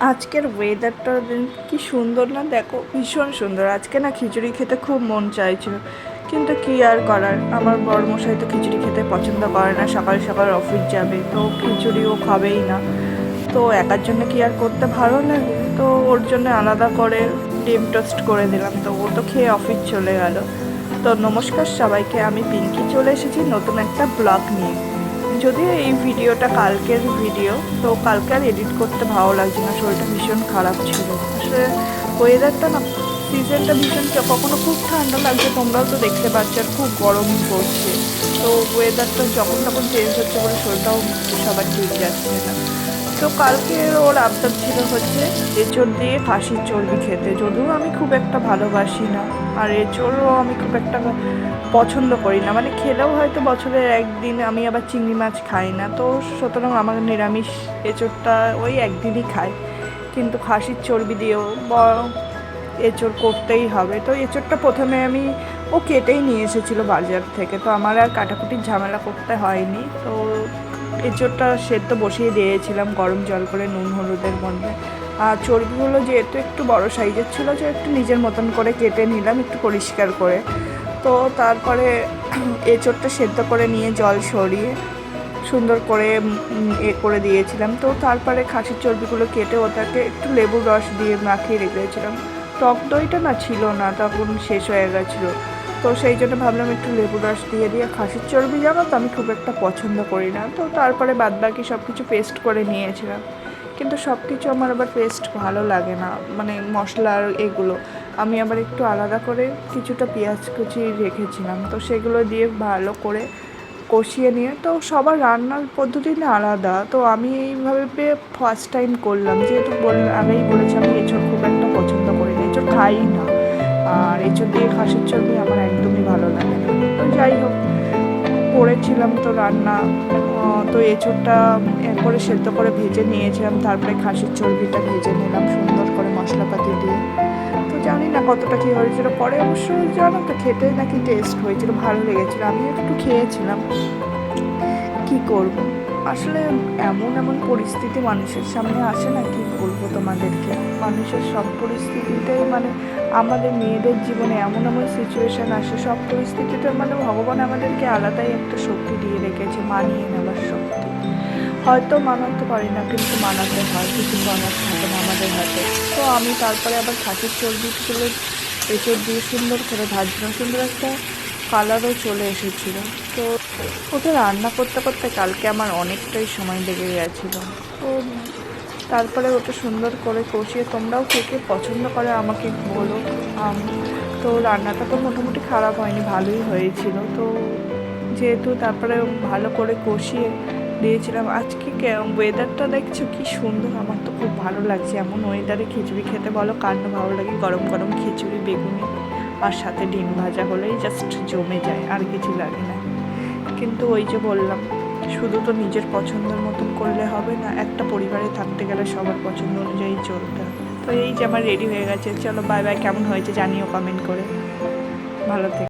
আজকের ওয়েদারটা কি সুন্দর না, দেখো ভীষণ সুন্দর। আজকে না খিচুড়ি খেতে খুব মন চাইছিল, কিন্তু কি আর করার, আমার বড়মশাই তো খিচুড়ি খেতে পছন্দ করে না, সকাল সকাল অফিস যাবে, তো খিচুড়িও খাবেই না। তো একার জন্য কি আর করতে ভালো লাগে, তো ওর জন্য আলাদা করে ডিম টোস্ট করে দিলাম, তো ও তো খেয়ে অফিস চলে গেল। তো নমস্কার সবাইকে, আমি পিঙ্কি চলে এসেছি নতুন একটা ব্লগ নিয়ে। যদিও এই ভিডিওটা কালকের ভিডিও, তো কালকে আর এডিট করতে ভালো লাগছে না, শরীরটা ভীষণ খারাপ ছিল। আসলে ওয়েদারটা না, সিজনটা ভীষণ, কখনো খুব ঠান্ডা লাগছে, তোমরাও তো দেখতে পাচ্ছ, আর খুব গরম পড়ছে। তো ওয়েদারটা যখন তখন চেঞ্জ হচ্ছে বলে শরীরটাও সবার ঠিক যাচ্ছে না। তো কালকে ওর আবদার ছিল হচ্ছে এঁচোড় দিয়ে খাসির চর্বি খেতে, যদিও আমি খুব একটা ভালোবাসি না, আর এঁচোড়ও আমি খুব একটা পছন্দ করি না, মানে খেলেও হয়তো বছরের একদিন। আমি আবার চিংড়ি মাছ খাই না, তো সুতরাং আমার নিরামিষ এঁচোড়টা ওই একদিনই খাই। কিন্তু খাসির চর্বি দিয়েও এঁচোড় করতেই হবে। তো এঁচোড়টা প্রথমে ও কেটেই নিয়ে এসেছিলো বাজার থেকে, তো আমার আর কাটাকুটির ঝামেলা করতে হয়নি। তো এঁচোড়টা সেদ্ধ বসিয়ে দিয়েছিলাম গরম জল করে নুন হলুদের মধ্যে। আর চর্বিগুলো যেহেতু একটু বড় সাইজের ছিল, যে একটু নিজের মতন করে কেটে নিলাম একটু পরিষ্কার করে। তো তারপরে এঁচোড়টা সেদ্ধ করে নিয়ে জল সরিয়ে সুন্দর করে করে দিয়েছিলাম। তো তারপরে খাসির চর্বিগুলো কেটে ওটাকে একটু লেবুর রস দিয়ে মাখিয়ে রেখেছিলাম। টক দইটা না ছিল না, তখন শেষ হয়ে গেছিলো। তো সেই জন্য ভাবলাম একটু লেবুর রস দিয়ে খাসির চর্বি, জানো তো আমি খুব একটা পছন্দ করি না। তো তারপরে বাদবাকি সব কিছু পেস্ট করে নিয়েছিলাম, কিন্তু সব কিছু আমার আবার পেস্ট ভালো লাগে না, মানে মশলা আর এগুলো। আমি আবার একটু আলাদা করে কিছুটা পেঁয়াজ কুচি রেখেছিলাম, তো সেগুলো দিয়ে ভালো করে কষিয়ে নিয়ে, তো সবার রান্নার পদ্ধতি না আলাদা, তো আমি এইভাবে ফার্স্ট টাইম করলাম। যেহেতু আগেই বলেছি আমি এঁচোড় খুব একটা পছন্দ করি না, এঁচোড় খাই না, আর এঁচোড় দিয়ে খাসির চর্বি আমার একদমই ভালো লাগে না। তো যাই হোক, করেছিলাম তো রান্না। তো এঁচোড়টা করে সেদ্ধ করে ভেজে নিয়েছিলাম, তারপরে খাসির চর্বিটা ভেজে নিলাম সুন্দর করে মশলাপাতি দিয়ে। তো জানি না কতটা কী হয়েছিল, পরে অবশ্য জানো তো খেতে নাকি টেস্ট হয়েছিল, ভালো লেগেছিলো, আমি একটু খেয়েছিলাম। কি করব, আসলে এমন এমন পরিস্থিতি মানুষের সামনে আসে না, কি বলবো তোমাদেরকে। মানুষের সব পরিস্থিতিতে, মানে আমাদের মেয়েদের জীবনে এমন এমন সিচুয়েশান আসে, সব পরিস্থিতিতে মানে ভগবান আমাদেরকে আলাদাই একটা শক্তি দিয়ে রেখেছে, মানিয়ে নেওয়ার শক্তি। হয়তো মানাতে পারি না, কিন্তু মানাতে হয়, কিছু করার থাকে না আমাদের হাতে। তো আমি তারপরে আবার খাসির চর্বিগুলো এঁচোড় দিয়ে সুন্দর করে ভাজলাম, সুন্দর একটা কালারও চলে এসেছিলো। তো ওটা রান্না করতে করতে কালকে আমার অনেকটাই সময় লেগে গেছিলো। তো তারপরে ওটা সুন্দর করে কষিয়ে, তোমরাও কে কে পছন্দ করে আমাকে বলো। তো রান্নাটা তো মোটামুটি খারাপ হয়নি, ভালোই হয়েছিল। তো যেহেতু তারপরে ভালো করে কষিয়ে দিয়েছিলাম। আজকে ওয়েদারটা দেখছো কি সুন্দর, আমার তো খুব ভালো লাগছে। এমন ওয়েদারে খিচুড়ি খেতে বলো কার না ভালো লাগে, গরম গরম খিচুড়ি, বেগুনি আর সাথে ডিম ভাজা হলেই জাস্ট জমে যায়, আর কিছু লাগে না। কিন্তু ওই যে বললাম, শুধু তো নিজের পছন্দের মতন করলে হবে না, একটা পরিবারে থাকতে গেলে সবার পছন্দ অনুযায়ী চলতে হবে। তো এই যে আমার রেডি হয়ে গেছে, চলো বাই বাই। কেমন হয়েছে জানিও কমেন্ট করে, ভালো থেকে।